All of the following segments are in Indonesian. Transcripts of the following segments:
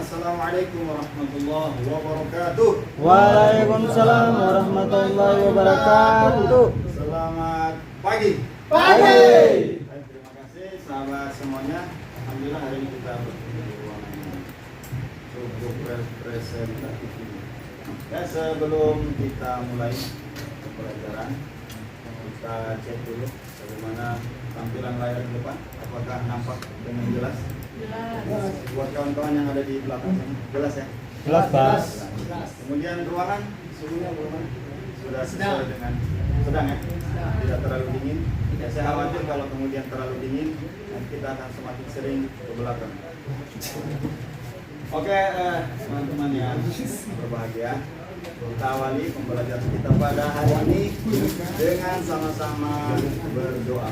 Assalamualaikum warahmatullahi wabarakatuh. Waalaikumsalam warahmatullahi wabarakatuh. Selamat pagi. Pagi. Terima kasih sahabat semuanya. Alhamdulillah hari ini kita bertemu di ruangan yang cukup representatif ini. Ya, sebelum kita mulai pembelajaran, kita cek dulu bagaimana tampilan layar di depan. Apakah nampak dengan jelas? Jelas. Buat kawan-kawan yang ada di belakang sana, jelas ya? Jelas, Bas. Kemudian ruangan suhunya bagaimana? Sudah sesuai dengan sedang ya? Tidak terlalu dingin. Ya, saya khawatir kalau kemudian terlalu dingin, nanti kita akan semakin sering ke belakang. Oke, teman-teman yang berbahagia, kita awali pembelajaran kita pada hari ini dengan sama-sama berdoa.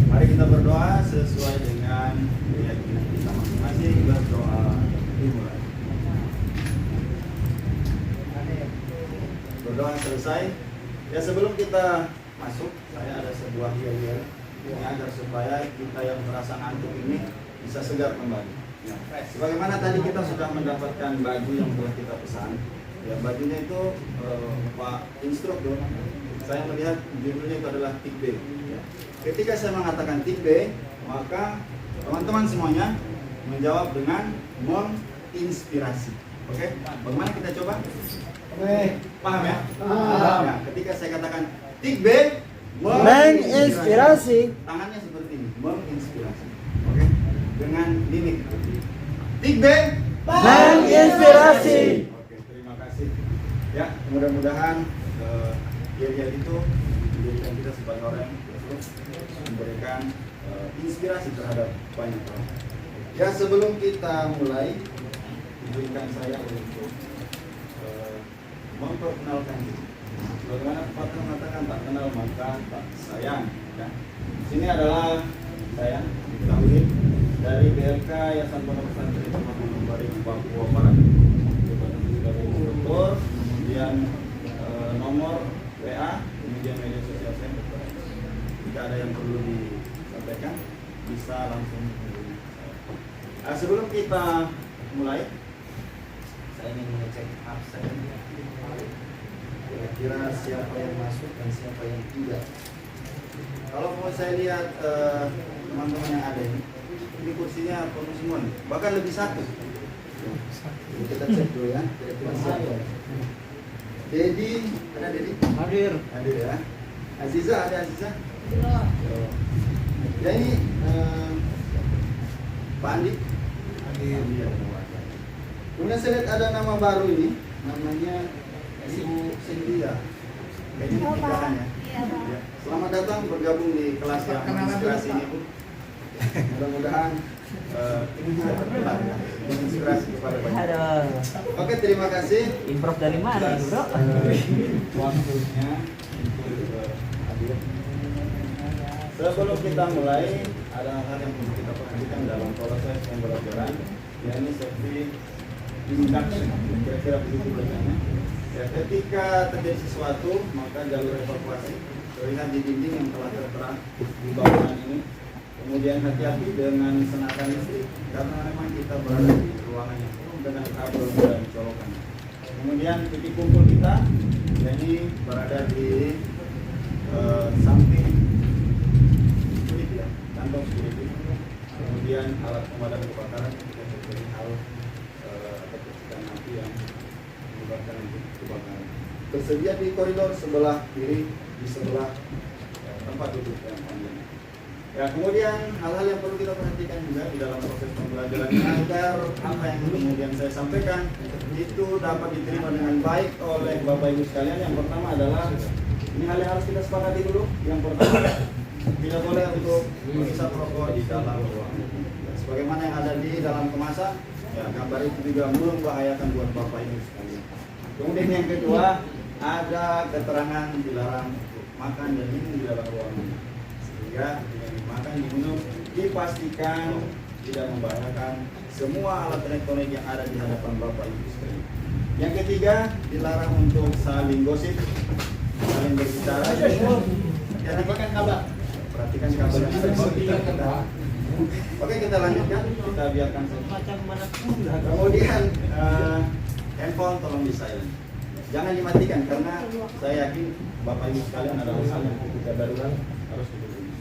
Mari kita berdoa sesuai dengan keyakinan kita masing-masing. Berdoa dimulai. Berdoa selesai. Ya, sebelum kita masuk, saya ada sebuah yel-yel ini agar supaya kita yang merasa ngantuk ini bisa segar kembali. Ya. Sebagaimana tadi kita sudah mendapatkan baju yang telah kita pesan. Ya, bajunya itu Pak Instruktur, saya melihat judulnya itu adalah Tik B. Ya. Ketika saya mengatakan Tik B, maka teman-teman semuanya menjawab dengan menginspirasi. Oke, bagaimana kita coba? Paham ya? Paham. Ya, ketika saya katakan Tik B, Menginspirasi. tangannya seperti ini, menginspirasi. Oke, dengan mimik. Tik B, Menginspirasi. Oke, terima kasih. Ya, mudah-mudahan yel-yel itu menjadikan kita sebagai orang yang terus memberikan inspirasi terhadap banyak orang. Ya, sebelum kita mulai, izinkan saya untuk memperkenalkan diri. Bagaimana pepatah mengatakan tak kenal maka tak sayang. Ya. Sini adalah saya, Tauhid, dari BRK Yayasan Pondok Pesantren Muhammad Barik Papua Barat. Jabatan sebagai instruktur, kemudian nomor WA, kemudian media sosial saya. Jika ada yang perlu disampaikan, bisa langsung hubungi saya. Sebelum kita mulai, saya ingin mengecek absen. Kira-kira siapa yang masuk dan siapa yang tidak. Kalau mau saya lihat teman-teman yang ada ini kursinya penuh semua nih, bahkan lebih satu. Jadi kita cek dulu ya, kira-kira siapa. Dedi, ada Dedi? Hadir. Hadir ya. Aziza, ada Aziza? Ya, ini Pak Andi? Hadir. Kemudian saya lihat ada nama baru ini, namanya Ibu Cynthia. Kayaknya ini pernikahan ya. Ya. Selamat datang bergabung di kelas yang menginspirasi ini, Bu. Mudah-mudahan ini juga terkenal ya, menginspirasi kepada banyak. Oke, terima kasih. Improv dari mana, Bro? Waktunya untuk hadir. Sebelum kita mulai, ada hal yang perlu kita perhatikan dalam proses pembelajaran, yakni seperti induction. Kira-kira begitu bacanya. Ya, ketika terjadi sesuatu, maka jalur evakuasi terlihat di dinding yang telah tertera di bangunan ini. Kemudian hati-hati dengan senapan listrik karena memang kita berada di ruangan yang penuh dengan kabel dan colokan. Kemudian titik kumpul kita, jadi berada di samping kulit ya, kantong kulit. Kemudian alat pemadam kebakaran ketika terjadi hal atau percikan api yang menyebabkan kebakaran. Tersedia di koridor sebelah kiri, di sebelah tempat duduk yang panjang. Ya, kemudian hal-hal yang perlu kita perhatikan juga di dalam proses pembelajaran agar apa yang kemudian saya sampaikan itu dapat diterima dengan baik oleh Bapak Ibu sekalian. Yang pertama adalah ini hal yang harus kita sepakati dulu. Yang pertama, tidak boleh untuk menghisap rokok di dalam ruangan. Sebagaimana yang ada di dalam kemasan, ya, gambar itu juga membahayakan buat Bapak Ibu sekalian. Kemudian yang kedua, ada keterangan dilarang untuk makan dan minum di dalam ruangan. Sehingga yang dimakan, diminum dipastikan tidak membahayakan semua alat elektronik yang ada di hadapan Bapak Ibu sekalian. Yang ketiga, dilarang untuk saling gosip, saling berbicara. Ya, perhatikan kabel yang ada di bawah kita. Oke, kita lanjutkan, kita biarkan saja. Macam mana pun dah. Kemudian handphone tolong di silent. Jangan dimatikan karena saya yakin Bapak Ibu sekalian ada urusan yang ketika darurat harus dihubungi.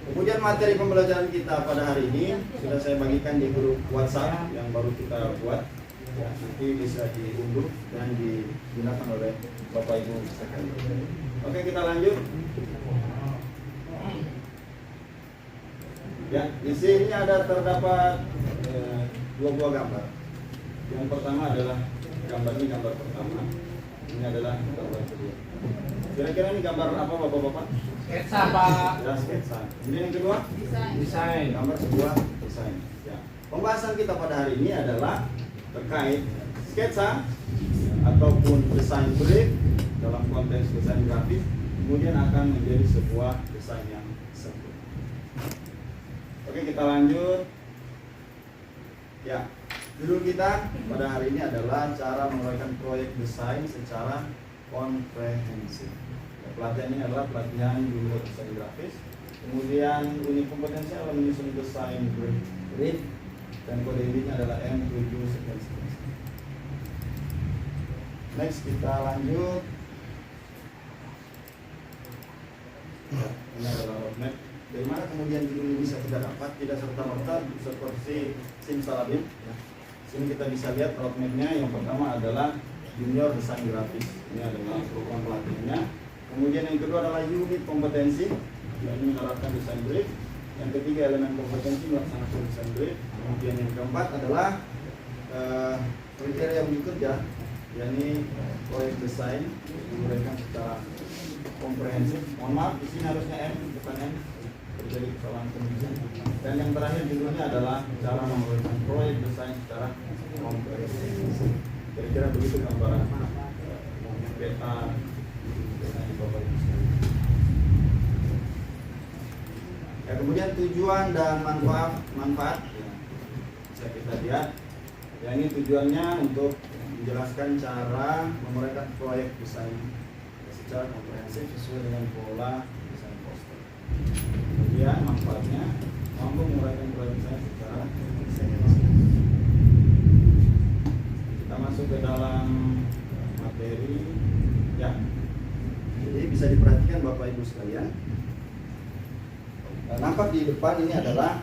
Kemudian materi pembelajaran kita pada hari ini sudah saya bagikan di grup WhatsApp yang baru kita buat. Ya, nanti bisa diunduh dan digunakan oleh Bapak Ibu sekalian. Oke, kita lanjut. Ya, di sini ada terdapat dua buah gambar. Yang pertama adalah gambar ini, gambar pertama. Ini adalah gambar kedua. Kira-kira ini gambar apa Bapak-bapak? Sketsa, Pak. Ya, sketsa. Kemudian yang kedua? Desain. Gambar kedua, desain. Ya. Pembahasan kita pada hari ini adalah terkait sketsa ataupun desain brief dalam konteks desain grafis, kemudian akan menjadi sebuah desain yang sempurna. Oke, kita lanjut. Ya, judul kita pada hari ini adalah cara menguraikan proyek desain secara komprehensif. Ya, pelatihan ini adalah pelatihan judul desain grafis. Kemudian unit kompetensi adalah menyusun desain brief dan kode ID-nya adalah M7 sekian. Next, kita lanjut. Ya, ini adalah roadmap. Dari mana kemudian judul ini bisa kita dapat? Tidak serta-merta seperti simsalabim. Ya. Sini kita bisa lihat roadmapnya. Yang pertama adalah junior desain grafis. Ini adalah program pelatihannya. Kemudian yang kedua adalah unit kompetensi, yang ini menerapkan desain brief. Yang ketiga elemen kompetensi melaksanakan desain brief. Kemudian yang keempat adalah kriteria unit kerja, yakni proyek desain diberikan secara komprehensif. Mohon maaf, di sini harusnya M bukan N, terjadi kesalahan penulisan. Dan yang terakhir judulnya adalah cara menguraikan proyek desain secara komprehensif. Kira-kira begitu gambaran peta di Bapak Ibu. Ya, kemudian tujuan dan manfaat ya, bisa kita lihat. Ya, ini tujuannya untuk menjelaskan cara menguraikan proyek desain secara komprehensif sesuai dengan pola desain poster. Kemudian manfaatnya mampu menguraikan proyek desain secara komprehensif. Kita masuk ke dalam materi. Ya, jadi bisa diperhatikan Bapak Ibu sekalian. Nampak di depan ini adalah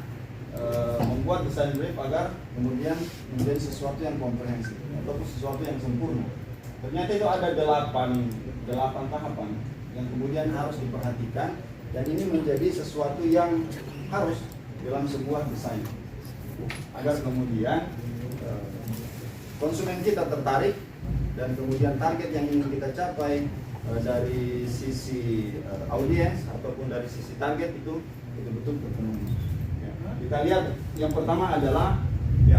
membuat desain brief agar kemudian menjadi sesuatu yang komprehensif ataupun sesuatu yang sempurna. Ternyata itu ada 8 tahapan yang kemudian harus diperhatikan, dan ini menjadi sesuatu yang harus dalam sebuah desain agar kemudian konsumen kita tertarik dan kemudian target yang ingin kita capai dari sisi audiens ataupun dari sisi target itu betul-betul terpenuhi. Ya. Kita lihat yang pertama adalah kita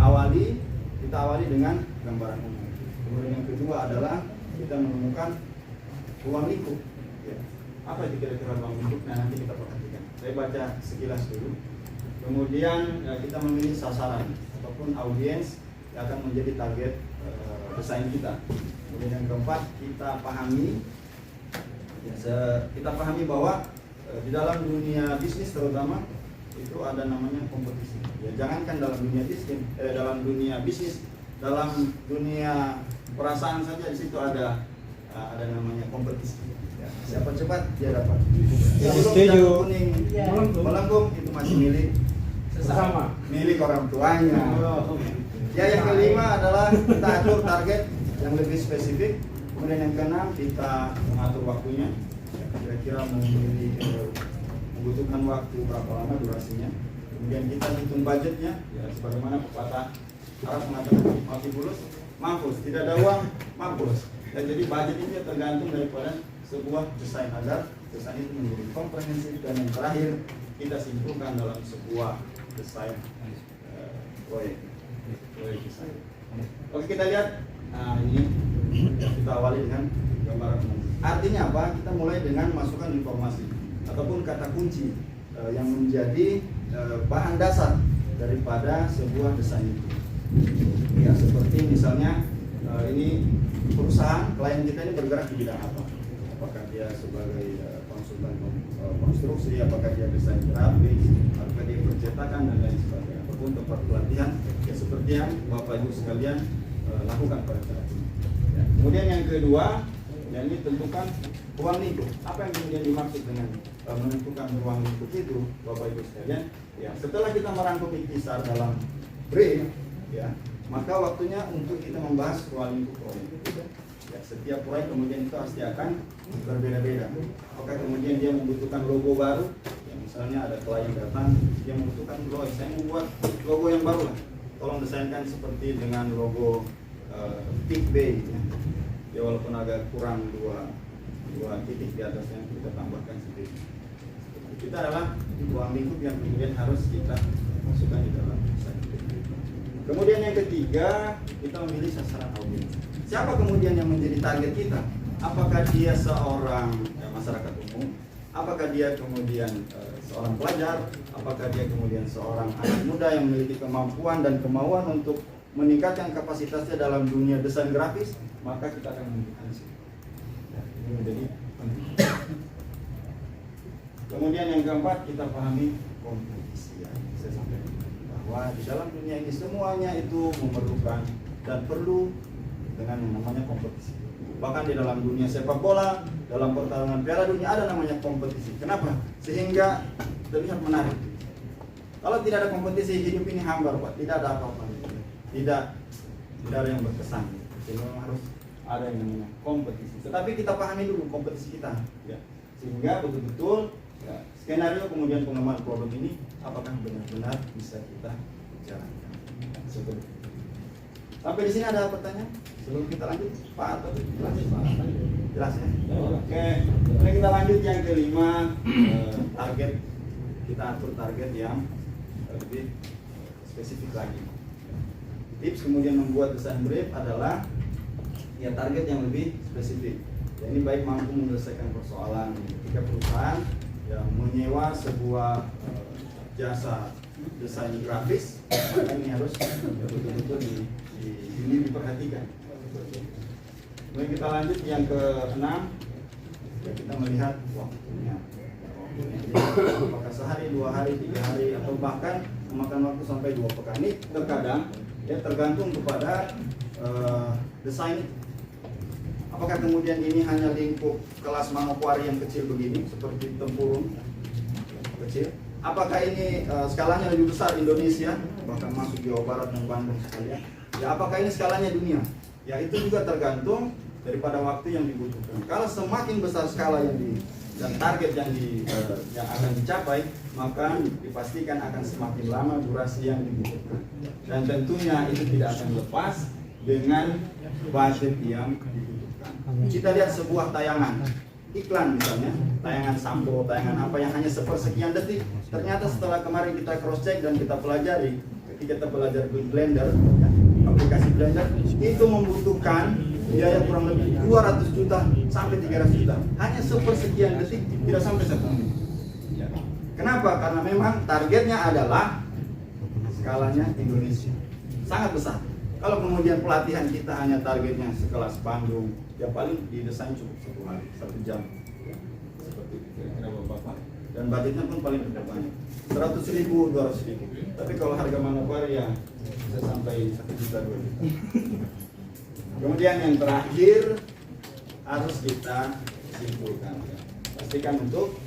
awali dengan gambaran umum. Kemudian yang kedua adalah kita menemukan ruang lingkup. Ya. Apa itu kira-kira ruang lingkup? Nah, nanti kita perhatikan. Saya baca sekilas dulu. Kemudian kita memilih sasaran ataupun audiens yang akan menjadi target desain kita. Kemudian yang keempat, kita pahami bahwa di dalam dunia bisnis terutama itu ada namanya kompetisi. Ya, jangankan dalam dunia bisnis, dalam dunia perasaan saja di situ ada namanya kompetisi. Ya, siapa cepat dia dapat. Sebelum jatuh kuning melengkung itu masih milik sesama, milik orang tuanya. Ya, yang kelima adalah kita atur target yang lebih spesifik. Kemudian yang keenam kita mengatur waktunya. Kira-kira membutuhkan waktu berapa lama durasinya. Kemudian kita hitung budgetnya, ya sebagaimana pepatah Arab mengatakan mampus, tidak ada uang, mampus. Dan jadi budget ini tergantung daripada sebuah desain agar desain itu menjadi komprehensif. Dan yang terakhir kita simpulkan dalam sebuah desain proyek desain. Oke, kita lihat. Nah, ini kita awali dengan gambaran umum. Artinya apa? Kita mulai dengan masukkan informasi ataupun kata kunci yang menjadi bahan dasar daripada sebuah desain itu. Ya, seperti misalnya ini perusahaan, klien kita ini bergerak di bidang apa? Apakah dia sebagai konsultan konstruksi, apakah dia desain grafis, apakah dia percetakan, makan dan lain sebagainya. Ataupun tempat pelatihan ya seperti yang Bapak Ibu sekalian lakukan pada saat ini. Ya. Kemudian yang kedua, ya ini tentukan ruang lingkup. Apa yang kemudian dimaksud dengan menentukan ruang lingkup itu, Bapak Ibu sekalian? Ya, setelah kita merangkum intisar dalam brief, ya, maka waktunya untuk kita membahas ruang lingkup proyek. Ya, setiap proyek kemudian itu pasti akan berbeda-beda. Apakah kemudian dia membutuhkan logo baru? Ya, misalnya ada klien datang, dia membutuhkan logo. Saya membuat logo yang baru lah. Tolong desainkan seperti dengan logo Big Bay. Ya. Ya walaupun agak kurang dua titik di atasnya, kita tambahkan sedikit. Kita adalah ruang lingkup yang kemudian harus kita masukkan di dalam desain. Kemudian yang ketiga, kita memilih sasaran audiens. Siapa kemudian yang menjadi target kita? Apakah dia seorang masyarakat umum? Apakah dia kemudian seorang pelajar? Apakah dia kemudian seorang anak muda yang memiliki kemampuan dan kemauan untuk meningkatkan kapasitasnya dalam dunia desain grafis? Maka kita akan menentukan situ. Ya, ini menjadi penting. Kemudian yang keempat, kita pahami kompetisi. Ya. Saya sampaikan bahwa di dalam dunia ini semuanya itu memerlukan dan perlu dengan yang namanya kompetisi. Bahkan di dalam dunia sepak bola, dalam pertarungan Piala Dunia ada namanya kompetisi. Kenapa? Sehingga terlihat menarik. Kalau tidak ada kompetisi, hidup ini hambar, Pak. Tidak ada apa-apa. Tidak ada yang berkesan. Sehingga harus ada yang namanya kompetisi. Tetapi kita pahami dulu kompetisi kita, ya. Sehingga betul-betul ya, skenario kemudian pengembangan produk ini apakah benar-benar bisa kita jalankan. Seperti itu. Sampai di sini ada pertanyaan? Sebelum kita lanjut, Pak, atau lanjut Pak? Jelas ya? Oke, nah kita lanjut yang kelima, target. Kita atur target yang lebih spesifik lagi. Tips kemudian membuat desain brief adalah ya target yang lebih spesifik. Ya, ini baik mampu menyelesaikan persoalan ketika perusahaan yang menyewa sebuah jasa desain grafis, maka ini harus betul-betul diperhatikan. Kemudian kita lanjut yang ke-6, ya, kita melihat waktunya. Apakah sehari, 2 hari, 3 hari, atau bahkan memakan waktu sampai 2 pekan. Ini terkadang ya tergantung kepada desain. Apakah kemudian ini hanya lingkup kelas manokwari yang kecil begini, seperti tempurung kecil? Apakah ini skalanya lebih besar Indonesia, bahkan masuk Jawa Barat dan Bandung sekalian? Ya, apakah ini skalanya dunia? Ya, itu juga tergantung daripada waktu yang dibutuhkan. Kalau semakin besar skala dan target yang akan dicapai, maka dipastikan akan semakin lama durasi yang dibutuhkan. Dan tentunya itu tidak akan lepas dengan budget yang dibutuhkan. Kita lihat sebuah tayangan iklan misalnya, tayangan sampo, tayangan apa yang hanya sepersekian detik. Ternyata setelah kemarin kita cross check dan kita pelajari, ketika kita belajar Blender, ya, aplikasi Blender, itu membutuhkan biaya kurang lebih 200 juta sampai 300 juta. Hanya sepersekian detik, tidak sampai 1 menit. Ya. Kenapa? Karena memang targetnya adalah skalanya Indonesia. Sangat besar. Kalau kemudian pelatihan kita hanya targetnya sekelas Bandung, ya paling didesain cukup 1 hari, 1 jam. Ya. Seperti itu kira-kira Bapak. Dan budgetnya pun paling tidak banyak. 100.000, 200.000. Tapi kalau harga manokwari ya bisa sampai 1 juta, 2 juta. Kemudian yang terakhir harus kita simpulkan. Ya. Pastikan untuk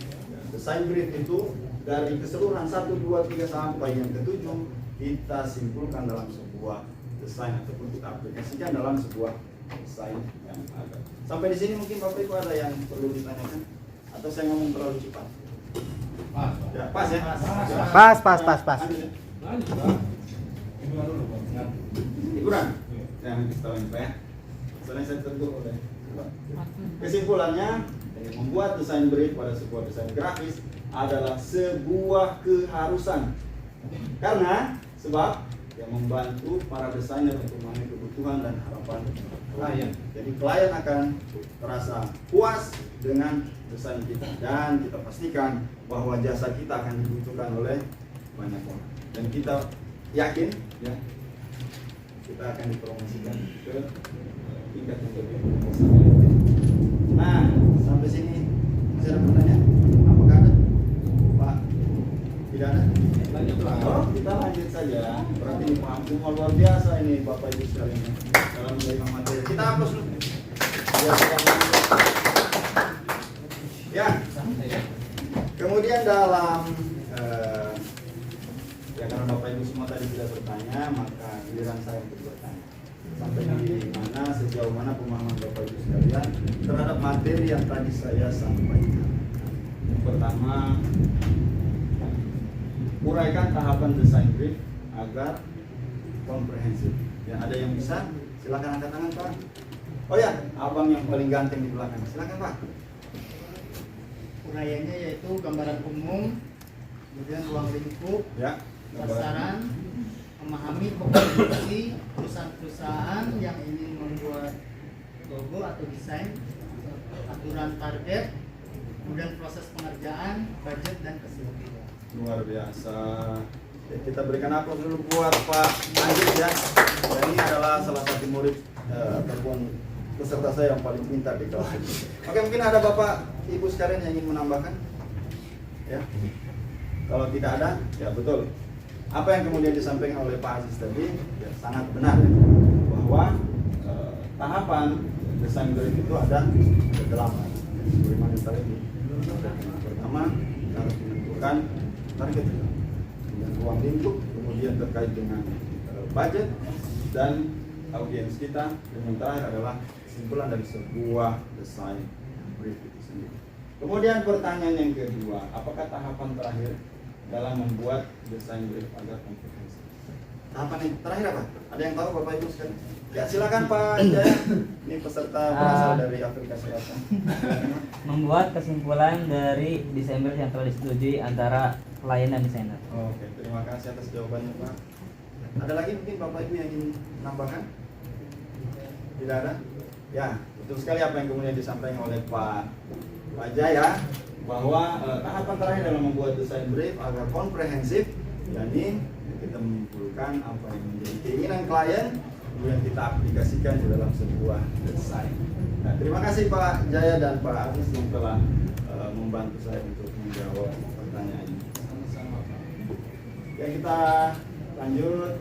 desain brief itu dari keseluruhan 1, 2, 3 sampai yang ke-7 kita simpulkan dalam sebuah desain ataupun kita aplikasikan dalam sebuah desain yang ada. Sampai di sini mungkin Bapak Ibu ada yang perlu ditanyakan atau saya ngomong terlalu cepat? Pas. Ya, pas ya? Pas. Lanjut, Pak. Hiburan? Ya, nanti setahun Pak ya. Soalnya saya tentu oleh kesimpulannya, membuat desain brief pada sebuah desain grafis adalah sebuah keharusan. Karena sebab yang membantu para desainer untuk memenuhi kebutuhan dan harapan klien. Jadi klien akan merasa puas dengan desain kita dan kita pastikan bahwa jasa kita akan dibutuhkan oleh banyak orang. Dan kita yakin ya kita akan dipromosikan ke tingkat yang lebih besar. Nah, sampai sini masih ada pertanyaan? Apakah ada? Pak? Tidak ada? Lanjutlah. Oh, kita lanjut saja. Berarti ini paham semua luar biasa ini Bapak Ibu sekalian dalam menerima materi. Kita hapus dulu. Biar kita lanjut. Ya. Kemudian dalam ya karena Bapak Ibu semua tadi sudah bertanya, maka giliran saya untuk bertanya. Sampai di mana, sejauh mana pemahaman Bapak Ibu sekalian terhadap materi yang tadi saya sampaikan. Pertama, uraikan tahapan desain brief agar komprehensif. Ya, ada yang bisa? Silakan angkat tangan, Pak. Oh ya, abang yang paling ganteng di belakang. Silakan, Pak. Uraiannya yaitu gambaran umum, kemudian ruang lingkup, Ya. sasaran, memahami kompetensi perusahaan-perusahaan yang ingin membuat logo atau desain, aturan target, kemudian proses pengerjaan, budget dan keseluruhan. Luar biasa. Oke, kita berikan aplaus dulu buat Pak Anjir ya. Dan ini adalah salah satu murid ataupun peserta saya yang paling pintar di kelas. Oke, mungkin ada Bapak Ibu sekalian yang ingin menambahkan? Ya. Kalau tidak ada, ya betul. Apa yang kemudian disampaikan oleh Pak Aziz tadi ya, sangat benar ya, bahwa tahapan desain brief itu ada 8. Bagaimana tadi? Pertama, kita harus menentukan target, kemudian ruang lingkup, kemudian terkait dengan budget dan audiens kita, dan yang terakhir adalah kesimpulan dari sebuah desain brief itu sendiri. Kemudian pertanyaan yang kedua, apakah tahapan terakhir dalam membuat desain brief agar komprehensif? Tahapan yang terakhir apa? Ada yang tahu Bapak Ibu sekalian? Ya silakan Pak Jaya. Ini peserta berasal dari Afrika Selatan. Membuat kesimpulan dari desain brief yang telah disetujui antara klien dan desainer. Oke, terima kasih atas jawabannya Pak. Ada lagi mungkin Bapak Ibu yang ingin menambahkan? Tidak ada? Ya, betul sekali apa yang kemudian disampaikan oleh Pak Jaya, bahwa tahapan terakhir dalam membuat desain brief agar komprehensif, yakni kita menyimpulkan apa yang menjadi keinginan klien, kemudian kita aplikasikan di dalam sebuah desain. Nah, terima kasih Pak Jaya dan Pak Aziz yang telah membantu saya untuk menjawab pertanyaan ini. Sama-sama Pak. Ya, kita lanjut.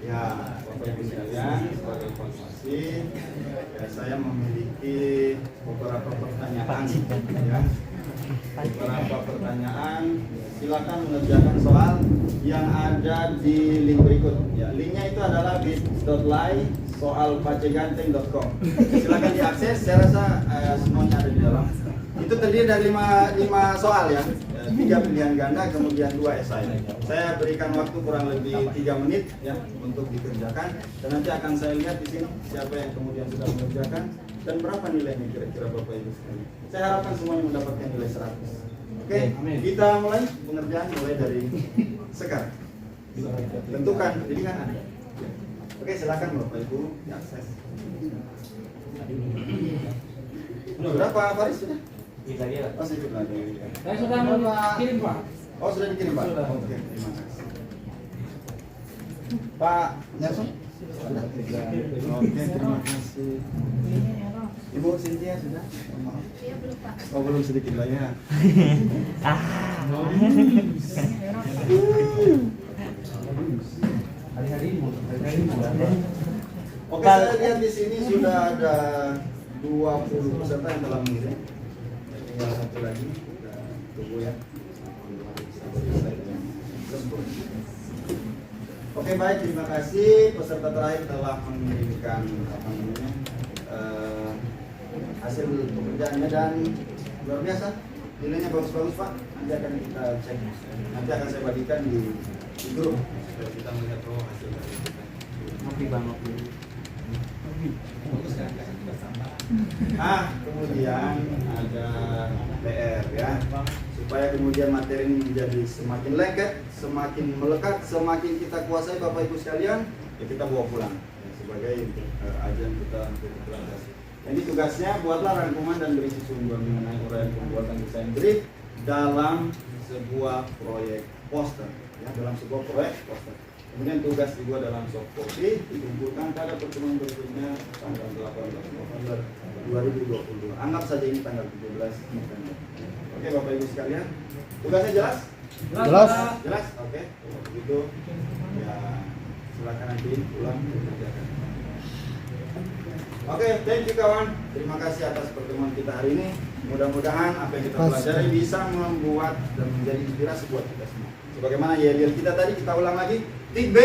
Ya, Bapak Ibu sekalian, sebagai konsultasi, ya, saya memiliki beberapa pertanyaan. Ya, beberapa pertanyaan. Silakan mengerjakan soal yang ada di link berikut. Ya, linknya itu adalah bit.ly/soalpaceganteng.com. Silakan diakses. Saya rasa semuanya ada di dalam. Itu terdiri dari 5 soal ya. 3 pilihan ganda, kemudian 2 esai. Saya berikan waktu kurang lebih 3 menit ya untuk dikerjakan, dan nanti akan saya lihat di sini siapa yang kemudian sudah mengerjakan dan berapa nilainya kira-kira Bapak Ibu sekalian. Saya harapkan semuanya mendapatkan nilai 100. Oke, kita mulai pengerjaan mulai dari sekarang. Tentukan pilihan Anda. Oke, silakan Bapak Ibu diakses. Berapa Faris sudah? Bisa dia. Oh, sedikit lagi. Saya sudah kirim Pak. Oh, sudah dikirim Pak? Sudah. Oke, terima kasih. Pak Nelson? Sudah. Oke, terima kasih. Ibu Cynthia sudah? Iya belum Pak. Oh, belum, sedikit lagi ya. Oke, saya lihat di sini sudah ada 20 peserta yang telah mengirim. Tinggal satu lagi, kita tunggu ya. Oke, baik, terima kasih. Peserta terakhir telah mengirimkan hasil pekerjaannya dan luar biasa. Nilainya bagus-bagus Pak. Nanti akan kita cek. Nanti akan saya bagikan di grup supaya kita melihat hasil dari kita. Ngopi bang, ngopi. Kemudian ada PR ya, supaya kemudian materi ini menjadi semakin lengket, semakin melekat, semakin kita kuasai Bapak Ibu sekalian, ya kita bawa pulang ya, sebagai ajan kita untuk implementasi. Jadi tugasnya buatlah rangkuman dan berisi sumber mengenai uraian pembuatan desain brief dalam sebuah proyek poster, ya, dalam sebuah proyek poster. Kemudian tugas dibuat dalam soft copy, dikumpulkan pada pertemuan berikutnya tanggal 18 November 2022. Anggap saja ini tanggal 17 November. Oke Bapak Ibu sekalian, tugasnya jelas? Jelas. Jelas? Oke. Kalau begitu ya silakan nanti pulang dikerjakan. Oke, thank you kawan. Terima kasih atas pertemuan kita hari ini. Mudah-mudahan apa yang kita pelajari bisa membuat dan menjadi inspirasi buat kita semua. Sebagaimana yel kita tadi, kita ulang lagi. Tik B,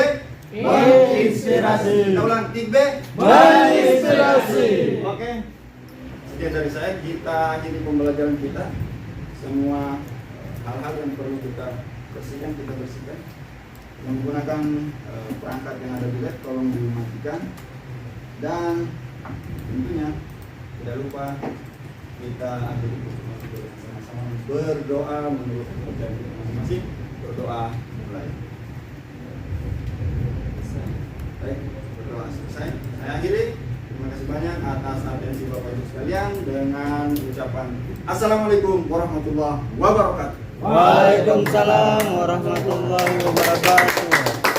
Inspirasi. kita ulang tik B, Menginspirasi. Oke. Sekian dari saya, kita akhiri pembelajaran kita. Semua hal-hal yang perlu kita bersihkan, kita bersihkan. Menggunakan perangkat yang ada di lab, tolong dimatikan. Dan tentunya tidak lupa kita akhiri pertemuan kita sama-sama berdoa menurut kepercayaan kita masing-masing. Berdoa mulai. Baik, berdoa selesai. Saya akhiri. Terima kasih banyak atas atensi Bapak Ibu sekalian dengan ucapan Assalamualaikum warahmatullahi wabarakatuh. Waalaikumsalam warahmatullahi wabarakatuh.